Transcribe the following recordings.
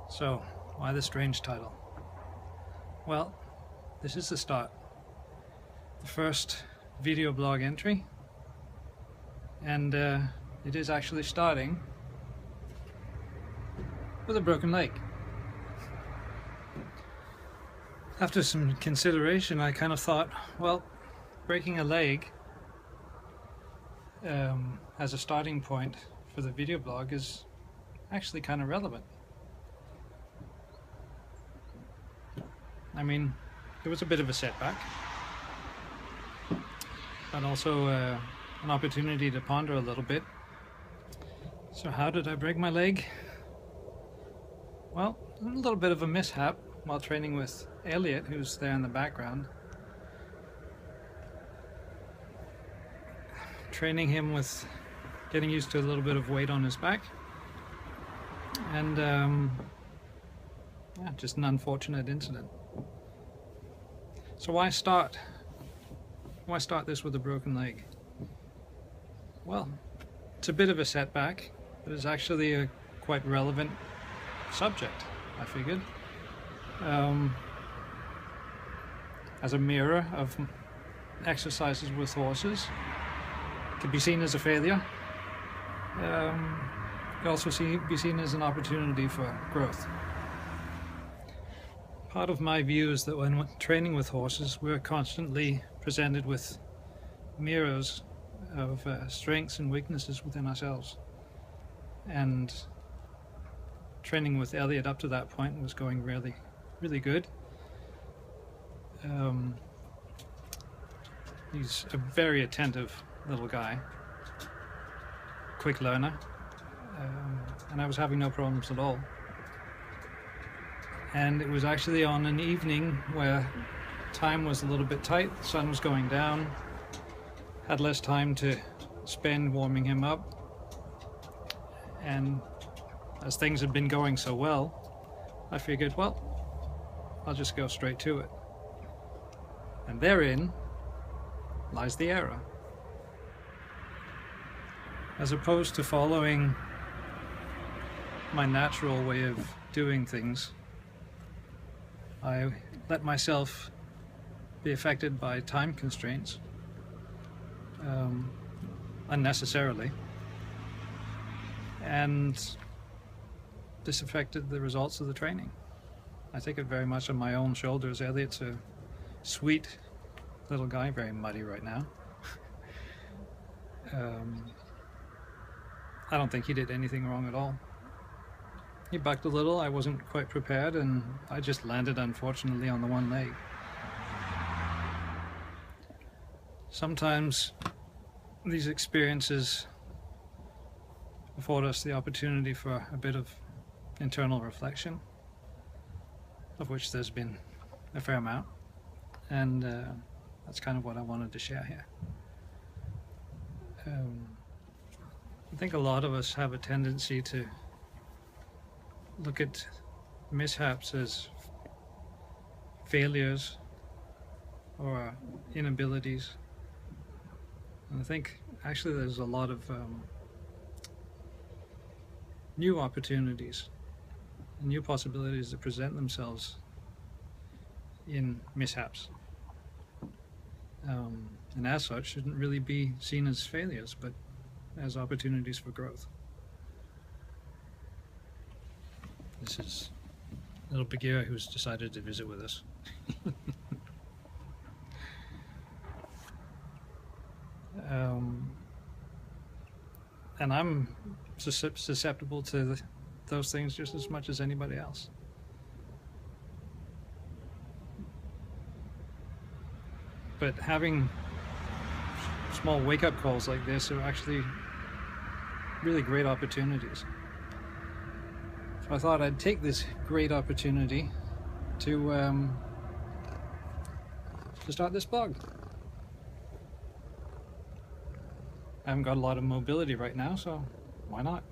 So, why the strange title? Well, this is the start. The first video blog entry, and it is actually starting with a broken leg. After some consideration, I kind of thought, well, breaking a leg as a starting point for the video blog is actually kind of relevant. I mean, it was a bit of a setback, but also an opportunity to ponder a little bit. So how did I break my leg? Well, a little bit of a mishap while training with Elliot, who's there in the background. Training him with getting used to a little bit of weight on his back. And yeah, just an unfortunate incident. So why start this with a broken leg? Well, it's a bit of a setback, but it's actually a quite relevant subject, I figured. As a mirror of exercises with horses, it could be seen as a failure. It could also be seen as an opportunity for growth. Part of my view is that when training with horses, we're constantly presented with mirrors of strengths and weaknesses within ourselves. And training with Elliot up to that point was going really, really good. He's a very attentive little guy, quick learner, and I was having no problems at all. And it was actually on an evening where time was a little bit tight, the sun was going down, had less time to spend warming him up, and as things had been going so well, I figured, well, I'll just go straight to it. And therein lies the error. As opposed to following my natural way of doing things, I let myself be affected by time constraints unnecessarily, and this affected the results of the training. I take it very much on my own shoulders. Elliot's a sweet little guy, very muddy right now. I don't think he did anything wrong at all. He bucked a little, I wasn't quite prepared, and I just landed unfortunately on the one leg. Sometimes these experiences afford us the opportunity for a bit of internal reflection, of which there's been a fair amount, and that's kind of what I wanted to share here. I think a lot of us have a tendency to look at mishaps as failures or inabilities. And I think actually there's a lot of new opportunities, new possibilities that present themselves in mishaps. And as such, shouldn't really be seen as failures, but as opportunities for growth. This is little Bagheera who's decided to visit with us. And I'm susceptible to those things just as much as anybody else. But having small wake-up calls like this are actually really great opportunities. So I thought I'd take this great opportunity to start this blog. I haven't got a lot of mobility right now, so why not?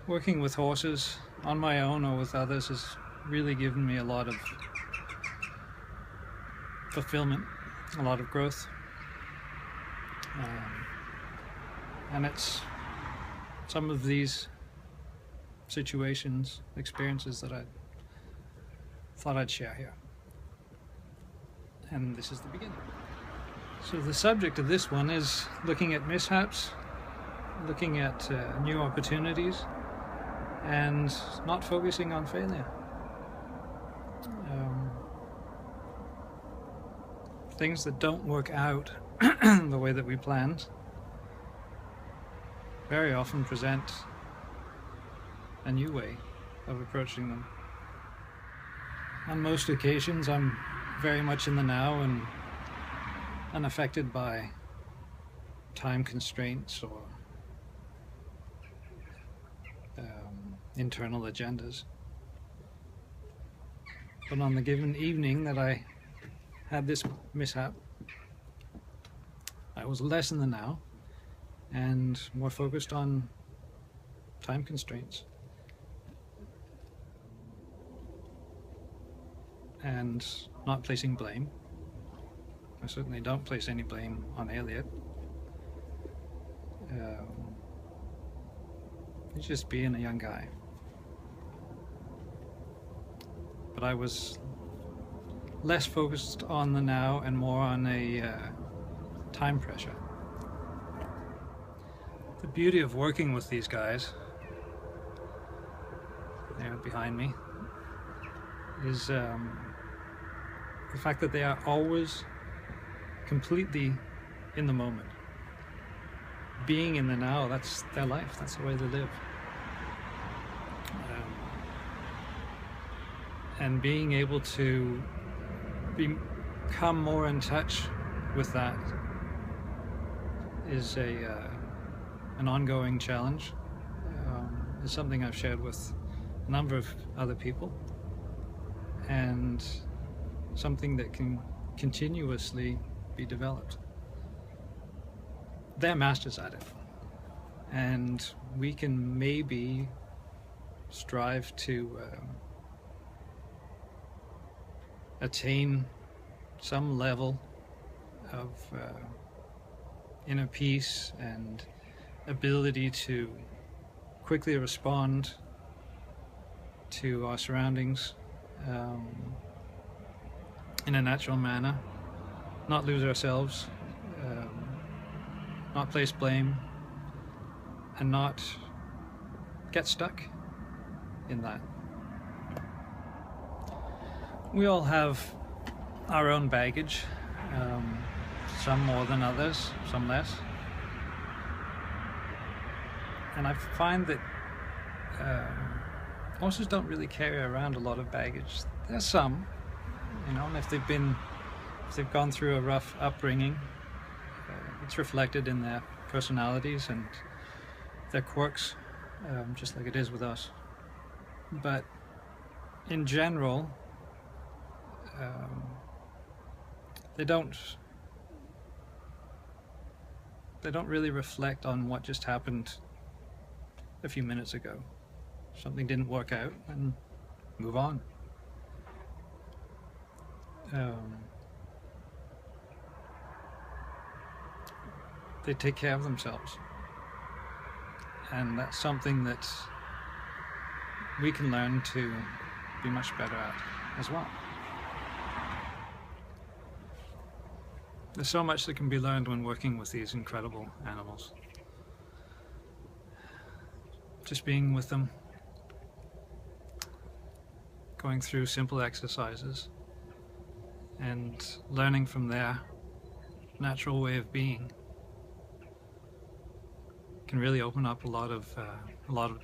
Working with horses on my own or with others has really given me a lot of fulfillment, a lot of growth, and it's some of these situations, experiences that I thought I'd share here. And this is the beginning. So the subject of this one is looking at mishaps, looking at new opportunities, and not focusing on failure. Things that don't work out the way that we planned very often present a new way of approaching them. On most occasions, I'm very much in the now and unaffected by time constraints or internal agendas. But on the given evening that I had this mishap, I was less in the now and more focused on time constraints. And not placing blame. I certainly don't place any blame on Elliot. He's just being a young guy. But I was less focused on the now and more on a time pressure. The beauty of working with these guys, there behind me, is the fact that they are always completely in the moment. Being in the now, that's their life, that's the way they live. And being able to become more in touch with that is an ongoing challenge. It's something I've shared with a number of other people, and something that can continuously be developed. They're masters at it, and we can maybe strive to attain some level of inner peace and ability to quickly respond to our surroundings in a natural manner, not lose ourselves, not place blame, and not get stuck in that. We all have our own baggage, some more than others, some less. And I find that horses don't really carry around a lot of baggage. There's some, and if they've gone through a rough upbringing, it's reflected in their personalities and their quirks, just like it is with us. But in general, they don't really reflect on what just happened a few minutes ago. Something didn't work out, and move on. They take care of themselves, and that's something that we can learn to be much better at as well. There's so much that can be learned when working with these incredible animals. Just being with them, going through simple exercises, and learning from their natural way of being can really open up a lot of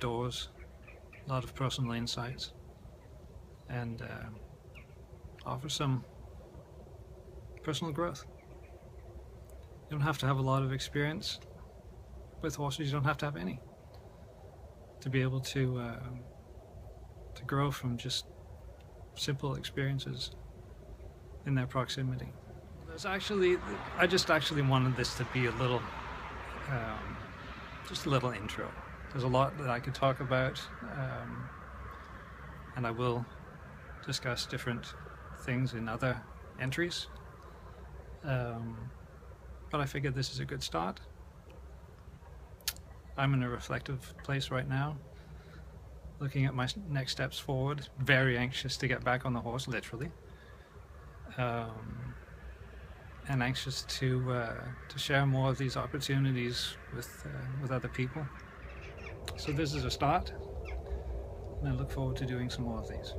doors, a lot of personal insights, and offer some personal growth. You don't have to have a lot of experience with horses. You don't have to have any to be able to grow from just simple experiences in their proximity. I just actually wanted this to be a little, just a little intro. There's a lot that I could talk about, and I will discuss different things in other entries. But I figured this is a good start. I'm in a reflective place right now, looking at my next steps forward, very anxious to get back on the horse, literally, and anxious to share more of these opportunities with other people. So this is a start, and I look forward to doing some more of these.